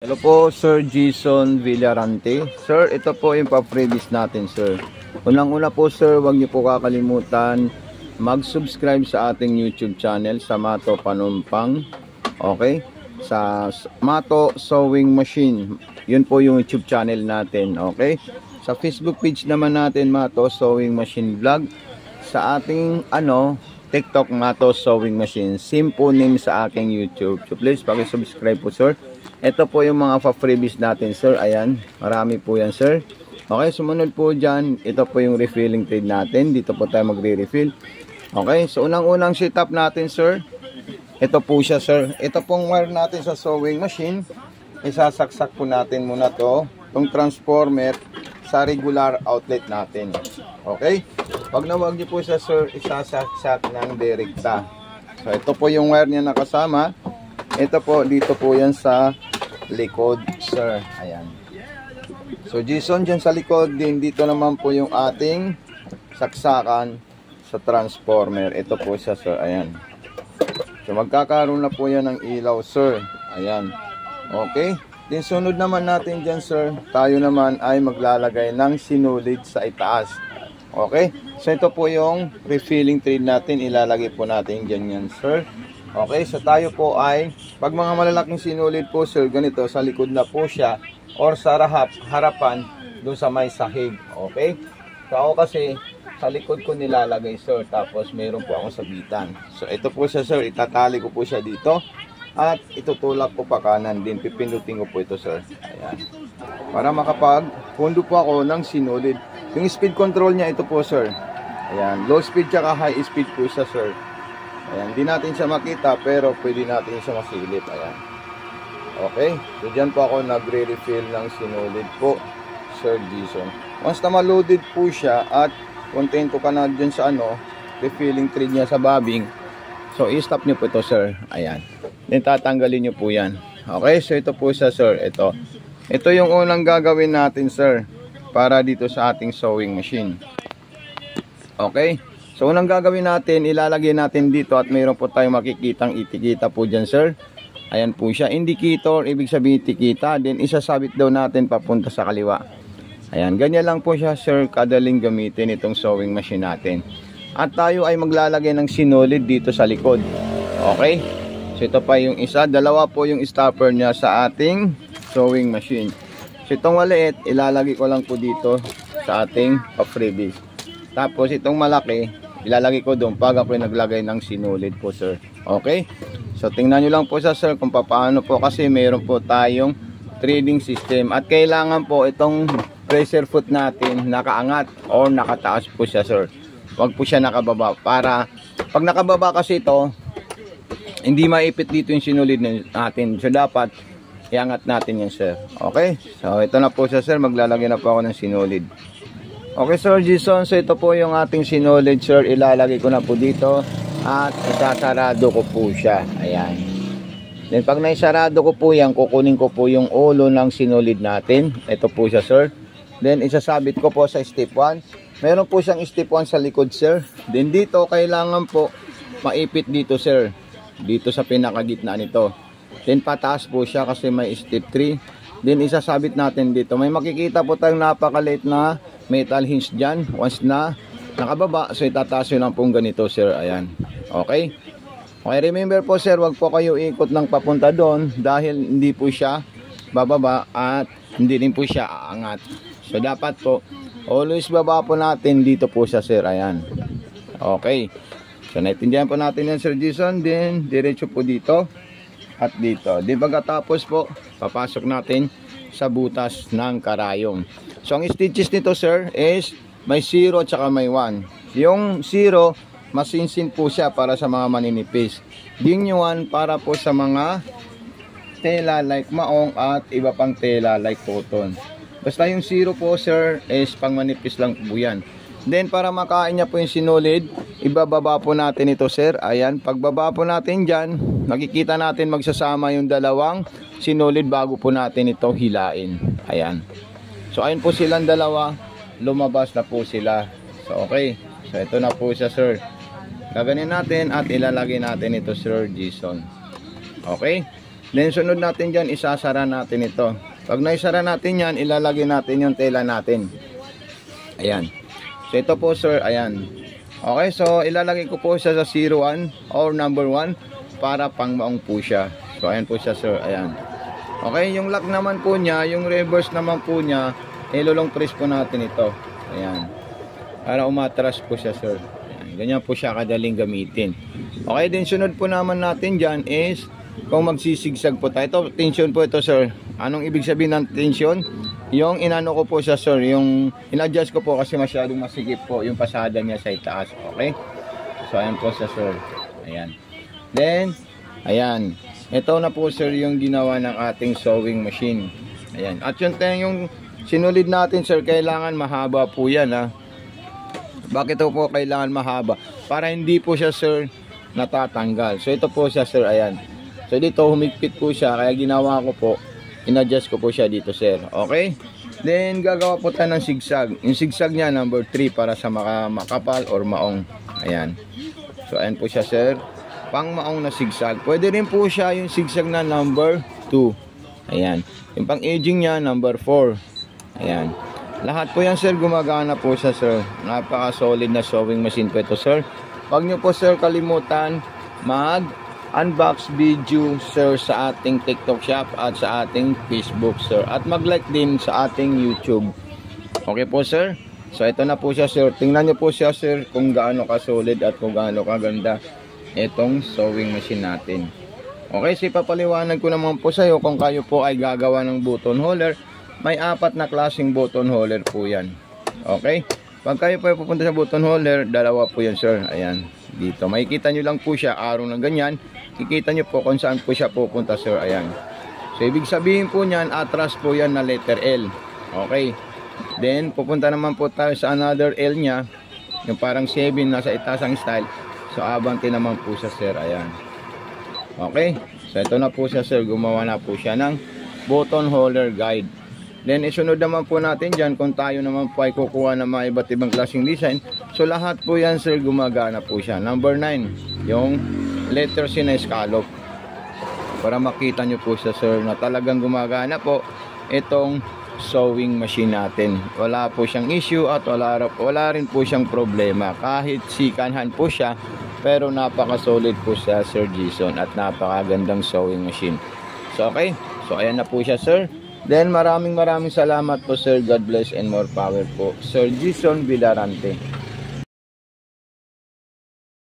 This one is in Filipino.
Hello po, Sir Jason Villarante. Sir, ito po yung pa-freebies natin, sir. Unang-una po, sir, huwag niyo po kakalimutan mag-subscribe sa ating YouTube channel sa Mato Panumpang. Okay? Sa Mato Sewing Machine. Yun po yung YouTube channel natin. Okay? Sa Facebook page naman natin, Mato Sewing Machine Vlog. Sa ating TikTok, Mato Sewing Machine. Simple name sa aking YouTube. So please, paki-subscribe po, sir. Ito po yung mga pa-freebies natin, sir. Ayan, marami po yan, sir. Okay, sumunod po dyan. Ito po yung refilling trade natin. Dito po tayo magre-refill. Okay, so unang-unang setup natin, sir. Ito po siya, sir. Ito pong wire natin sa sewing machine. Isasaksak po natin muna to. Itong transformer sa regular outlet natin. Okay, pag nawag niyo po siya, sir, isasaksak ng direkta. So ito po yung wire niya nakasama. Ito po, dito po yan sa likod, sir. Ayan. So, Jason, dyan sa likod din, dito naman po yung ating saksakan sa transformer. Ito po siya, sir. Ayan. So, magkakaroon na po yan ng ilaw, sir. Ayan. Okay. Din sunod naman natin dyan, sir. Tayo naman ay maglalagay ng sinulid sa itaas. Okay. So, ito po yung refilling trade natin. Ilalagay po natin dyan yan, sir. Okay, so tayo po ay, pag mga malalaking sinulid po, sir, ganito, sa likod na po siya, or sa harapan, doon sa may sahig. Okay? So ako kasi, sa likod ko nilalagay, sir, tapos meron po akong sabitan. So ito po siya, sir, itatali ko po siya dito, at itutulak ko pa kanan din, pipindutin ko po ito, sir. Ayan. Para makapag-pundo po ako ng sinulid. Yung speed control niya, ito po, sir. Ayan, low speed tsaka high speed po siya, sir. Ayan, hindi natin siya makita pero pwede natin siya masilip. Ayan. Okay, so dyan po ako nagre-refill ng sinulid po, Sir Jason. Once na ma-loaded po siya at kontento ka na dyan sa refilling thread niya sa bobbing, so i-stop nyo po ito, sir. Ayan, then tatanggalin nyo po yan. Okay, so ito po siya, sir. Ito yung unang gagawin natin, sir, para dito sa ating sewing machine. Okay, so unang gagawin natin, ilalagay natin dito at mayroon po tayong makikitang itikita po dyan, sir. Ayan po siya, indicator, ibig sabihin itikita. Then isasabit daw natin papunta sa kaliwa. Ayan, ganyan lang po siya, sir, kadaling gamitin itong sewing machine natin. At tayo ay maglalagay ng sinulid dito sa likod. Okay, so ito pa yung isa. Dalawa po yung stopper niya sa ating sewing machine. So itong maliit, ilalagay ko lang po dito sa ating freebies. Tapos itong malaki, ilalagay ko doon pag ako naglagay ng sinulid po, sir. Okay? So tingnan nyo lang po sa, sir, kung paano po, kasi mayroon po tayong trading system. At kailangan po itong pressure foot natin nakaangat or nakataas po siya, sir. Huwag po siya nakababa. Para pag nakababa kasi ito, hindi maipit dito yung sinulid natin. So dapat iangat natin yan, sir. Okay? So ito na po siya, sir. Maglalagay na po ako ng sinulid. Okay, Sir Jason, so ito po yung ating sinulid, sir. Ilalagay ko na po dito at isasarado ko po siya. Ayan. Then pag naisarado ko po yan, kukunin ko po yung ulo ng sinulid natin. Ito po siya, sir. Then isasabit ko po sa step 1. Meron po siyang step 1 sa likod, sir. Then dito, kailangan po maipit dito, sir. Dito sa pinakagitna nito. Then pataas po siya kasi may step 3. Then isasabit natin dito. May makikita po tayong napakaliit na metal hinge dyan. Once na nakababa, so itataas yun lang pong ganito, sir. Ayan. Okay. Okay, remember po, sir, wag po kayo ikot ng papunta doon dahil hindi po siya bababa at hindi rin po siya aangat. So dapat po always baba po natin dito po siya, sir. Ayan. Okay. So naiintindihan po natin yan, Sir Jason. Then diretso po dito at dito. Di pagkatapos po, papasok natin sa butas ng karayom. So ang stitches nito, sir, is may 0 at saka may 1. Yung 0, masinsin po siya para sa mga maninipis. Yung 1 para po sa mga tela like maong at iba pang tela like cotton. Basta yung 0 po, sir, is pang manipis lang po yan. Then para makain niya po yung sinulid, ibababa po natin ito, sir. Ayan, pagbaba po natin dyan, nakikita natin magsasama yung dalawang sinulid bago po natin ito hilain. Ayan. So ayun po silang dalawa, lumabas na po sila. So okay, so ito na po siya, sir. Gaganin natin at ilalagay natin ito, Sir Jason. Okay, Then sunod natin dyan, isasara natin ito. Pag naisara natin yan, ilalagay natin yung tela natin. Ayan. So ito po sir, ayan. Okay, so ilalagay ko po siya sa 01 or number 1 para pangmaong po siya. So ayan po siya sir, ayan. Okay, yung lock naman po niya, yung reverse naman po niya, ilulong press po natin ito. Ayan. Para umatras po siya sir. Ayan. Ganyan po siya kadaling gamitin. Okay, din sunod po naman natin dyan is kung magsisigsag po tayo. Ito, tension po ito sir. Anong ibig sabihin ng tension? Yung inano ko po siya sir, yung in-adjust ko po kasi masyadong masikip po yung pasada niya sa itaas. Okay? So ayan po siya sir. Ayan. Then, ayan. Ito na po sir yung ginawa ng ating sewing machine. Ayan. At yung sinulid natin sir, kailangan mahaba po yan ha. Bakit po kailangan mahaba? Para hindi po siya sir natatanggal. So ito po siya sir, ayan. So dito humigpit po siya, kaya ginawa ko po, in-adjust ko po siya dito sir. Okay? Then gagawa po tayo ng sigsag. Yung sigsag niya number 3 para sa makapal or maong. Ayan. So ayan po siya sir. Pang maong na sigsag. Pwede rin po siya yung sigsag na number 2. Ayan. Yung pang edging niya number 4. Ayan. Lahat po yan sir gumagana po siya sir. Napaka solid na sewing machine po ito sir. Huwag nyo po sir kalimutan mag-unbox video sir sa ating TikTok shop at sa ating Facebook sir. At mag-like din sa ating YouTube. Okay po sir? So ito na po siya sir. Tingnan nyo po siya sir kung gaano ka solid at kung gaano kaganda itong sewing machine natin. Okay, so ipapaliwanag ko naman po sa iyo kung kayo po ay gagawa ng button holder. May 4 na klaseng button holder po yan. Okay? Pag kayo po ay pupunta sa button holder, dalawa po yan sir. Ayan, dito. Makikita nyo lang po siya, araw ng ganyan. Kikita nyo po kung saan po siya pupunta sir. Ayan. So ibig sabihin po niyan, atras po yan na letter L. Okay? Then, pupunta naman po tayo sa another L niya. Yung parang 7 nasa itasang style. So abante naman po siya sir. Ayan. Okay? So ito na po siya sir. Gumawa na po siya ng button holder guide. Then isunod naman po natin dyan kung tayo naman po ay kukuha ng mga iba't ibang klaseng design. So lahat po yan sir gumagana po siya. Number 9, yung letter C na scallop. Para makita nyo po siya sir na talagang gumagana po itong sewing machine natin. Wala po siyang issue at wala rin po siyang problema. Kahit sikanhan po siya, pero napaka solid po siya Sir Jason at napakagandang sewing machine. So okay, so ayan na po siya sir. Then maraming salamat po sir. God bless and more power po Sir Jason Villarante.